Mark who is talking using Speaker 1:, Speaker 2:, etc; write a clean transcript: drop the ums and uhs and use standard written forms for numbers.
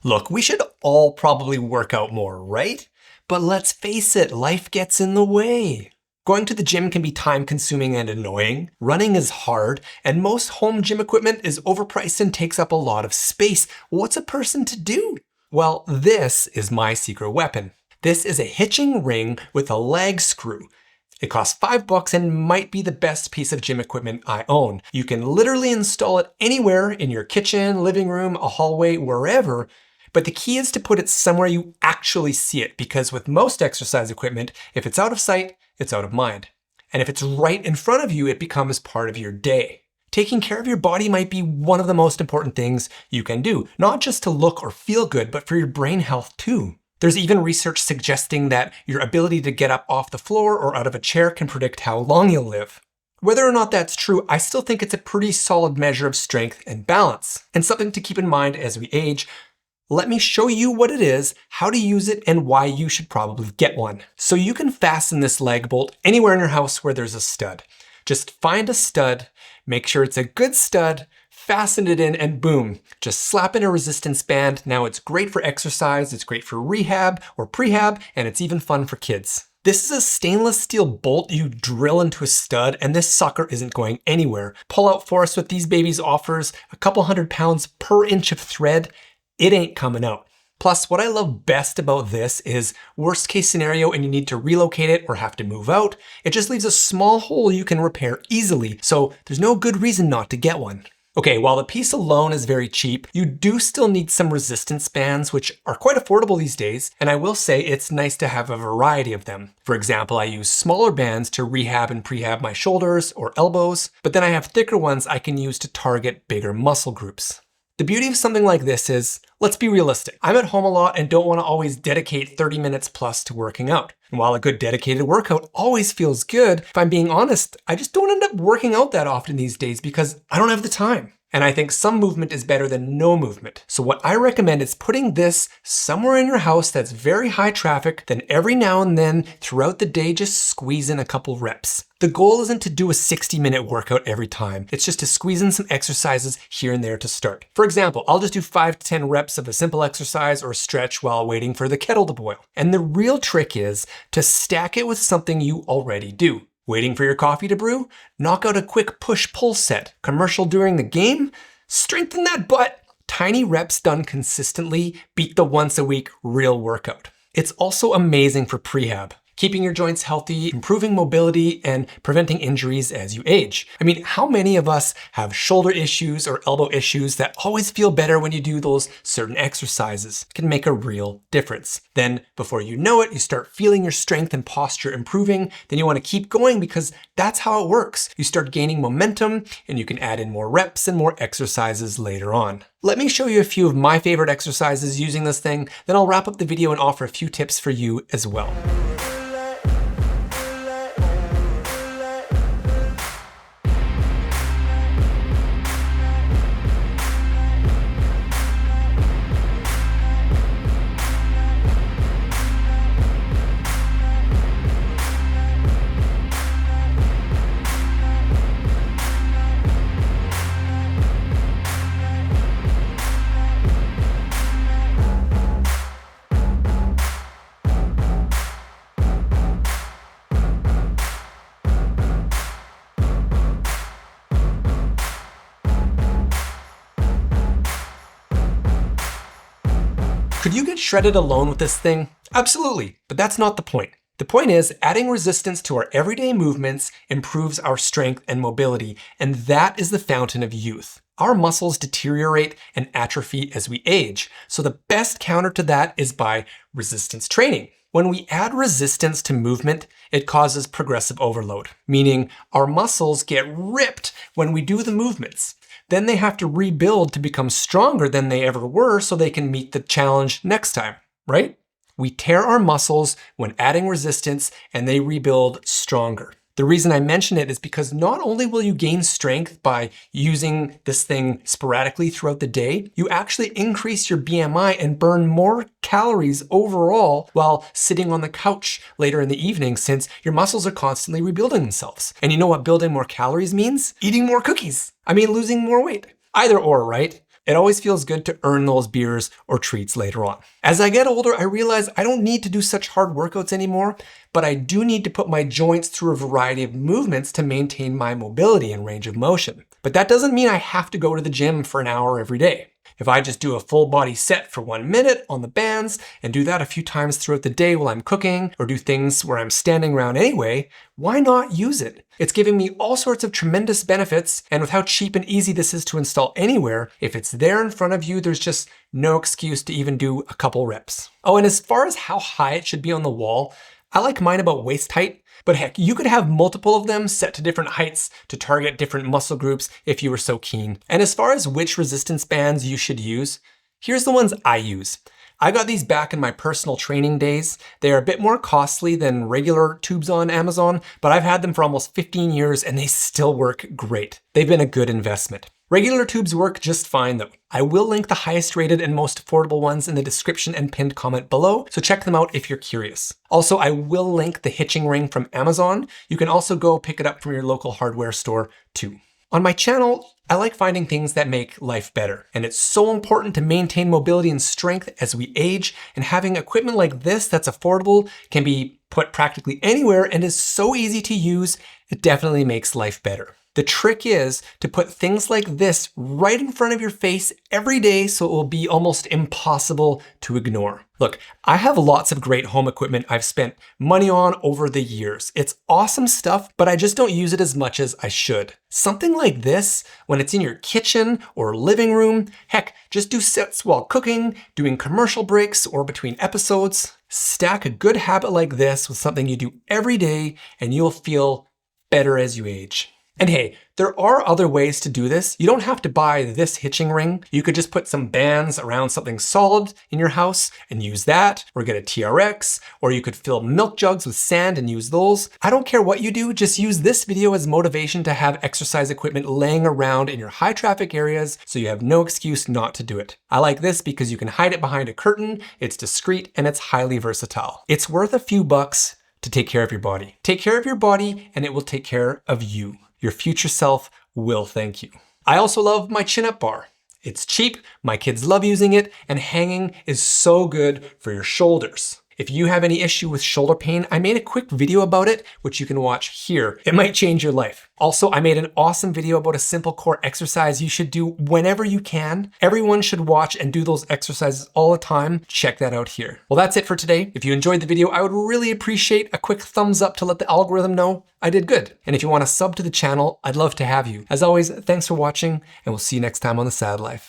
Speaker 1: Look, we should all probably work out more, right? But let's face it, life gets in the way. Going to the gym can be time-consuming and annoying, running is hard, and most home gym equipment is overpriced and takes up a lot of space. What's a person to do? Well, this is my secret weapon. This is a hitching ring with a lag screw. It costs $5 and might be the best piece of gym equipment I own. You can literally install it anywhere in your kitchen, living room, a hallway, wherever. But the key is to put it somewhere you actually see it, because with most exercise equipment, if it's out of sight, it's out of mind. And if it's right in front of you, it becomes part of your day. Taking care of your body might be one of the most important things you can do, not just to look or feel good, but for your brain health too. There's even research suggesting that your ability to get up off the floor or out of a chair can predict how long you'll live. Whether or not that's true, I still think it's a pretty solid measure of strength and balance, and something to keep in mind as we age. Let me show you what it is, how to use it, and why you should probably get one. So you can fasten this lag bolt anywhere in your house where there's a stud. Just find a stud, make sure it's a good stud, fasten it in, and boom, just slap in a resistance band. Now it's great for exercise, it's great for rehab or prehab, and it's even fun for kids. This is a stainless steel bolt you drill into a stud, and this sucker isn't going anywhere. Pull-out force with these babies offers a couple 100 pounds per inch of thread. It ain't coming out. Plus, what I love best about this is worst case scenario and you need to relocate it or have to move out, it just leaves a small hole you can repair easily, so there's no good reason not to get one. Okay, while the piece alone is very cheap, you do still need some resistance bands, which are quite affordable these days, and I will say it's nice to have a variety of them. For example, I use smaller bands to rehab and prehab my shoulders or elbows, but then I have thicker ones I can use to target bigger muscle groups. The beauty of something like this is, let's be realistic. I'm at home a lot and don't want to always dedicate 30 minutes plus to working out. And while a good dedicated workout always feels good, if I'm being honest, I just don't end up working out that often these days because I don't have the time. And I think some movement is better than no movement. So what I recommend is putting this somewhere in your house that's very high traffic, then every now and then throughout the day, just squeeze in a couple reps. The goal isn't to do a 60-minute workout every time. It's just to squeeze in some exercises here and there to start. For example, I'll just do 5 to 10 reps of a simple exercise or stretch while waiting for the kettle to boil. And the real trick is to stack it with something you already do. Waiting for your coffee to brew? Knock out a quick push-pull set. Commercial during the game? Strengthen that butt. Tiny reps done consistently beat the once-a-week real workout. It's also amazing for prehab, keeping your joints healthy, improving mobility, and preventing injuries as you age. I mean, how many of us have shoulder issues or elbow issues that always feel better when you do those certain exercises? It can make a real difference. Then, before you know it, you start feeling your strength and posture improving. Then you want to keep going because that's how it works. You start gaining momentum, and you can add in more reps and more exercises later on. Let me show you a few of my favorite exercises using this thing, then I'll wrap up the video and offer a few tips for you as well. Could you get shredded alone with this thing? Absolutely, but that's not the point. The point is, adding resistance to our everyday movements improves our strength and mobility, and that is the fountain of youth. Our muscles deteriorate and atrophy as we age, so the best counter to that is by resistance training. When we add resistance to movement, it causes progressive overload, meaning our muscles get ripped when we do the movements. Then they have to rebuild to become stronger than they ever were so they can meet the challenge next time, right? We tear our muscles when adding resistance and they rebuild stronger. The reason I mention it is because not only will you gain strength by using this thing sporadically throughout the day, you actually increase your BMI and burn more calories overall while sitting on the couch later in the evening since your muscles are constantly rebuilding themselves. And you know what building more calories means? Eating more cookies. I mean, losing more weight. Either or, right? It always feels good to earn those beers or treats later on. As I get older, I realize I don't need to do such hard workouts anymore, but I do need to put my joints through a variety of movements to maintain my mobility and range of motion. But that doesn't mean I have to go to the gym for an hour every day. If I just do a full body set for 1 minute on the bands and do that a few times throughout the day while I'm cooking or do things where I'm standing around anyway, why not use it? It's giving me all sorts of tremendous benefits, and with how cheap and easy this is to install anywhere, if it's there in front of you, there's just no excuse to even do a couple reps. Oh, and as far as how high it should be on the wall, I like mine about waist height. But heck, you could have multiple of them set to different heights to target different muscle groups if you were so keen. And as far as which resistance bands you should use, here's the ones I use. I got these back in my personal training days. They are a bit more costly than regular tubes on Amazon, but I've had them for almost 15 years and they still work great. They've been a good investment. Regular tubes work just fine though. I will link the highest rated and most affordable ones in the description and pinned comment below, so check them out if you're curious. Also, I will link the hitching ring from Amazon. You can also go pick it up from your local hardware store too. On my channel, I like finding things that make life better, and it's so important to maintain mobility and strength as we age, and having equipment like this that's affordable can be put practically anywhere and is so easy to use, it definitely makes life better. The trick is to put things like this right in front of your face every day so it will be almost impossible to ignore. Look, I have lots of great home equipment I've spent money on over the years. It's awesome stuff, but I just don't use it as much as I should. Something like this, when it's in your kitchen or living room, heck, just do sets while cooking, doing commercial breaks, or between episodes. Stack a good habit like this with something you do every day, and you'll feel better as you age. And hey, there are other ways to do this. You don't have to buy this hitching ring. You could just put some bands around something solid in your house and use that, or get a TRX, or you could fill milk jugs with sand and use those. I don't care what you do, just use this video as motivation to have exercise equipment laying around in your high traffic areas so you have no excuse not to do it. I like this because you can hide it behind a curtain, it's discreet, and it's highly versatile. It's worth a few bucks to take care of your body. Take care of your body and it will take care of you. Your future self will thank you. I also love my chin-up bar. It's cheap, my kids love using it, and hanging is so good for your shoulders. If you have any issue with shoulder pain, I made a quick video about it, which you can watch here. It might change your life. Also, I made an awesome video about a simple core exercise you should do whenever you can. Everyone should watch and do those exercises all the time. Check that out here. Well, that's it for today. If you enjoyed the video, I would really appreciate a quick thumbs up to let the algorithm know I did good. And if you want to sub to the channel, I'd love to have you. As always, thanks for watching, and we'll see you next time on The Sad Life.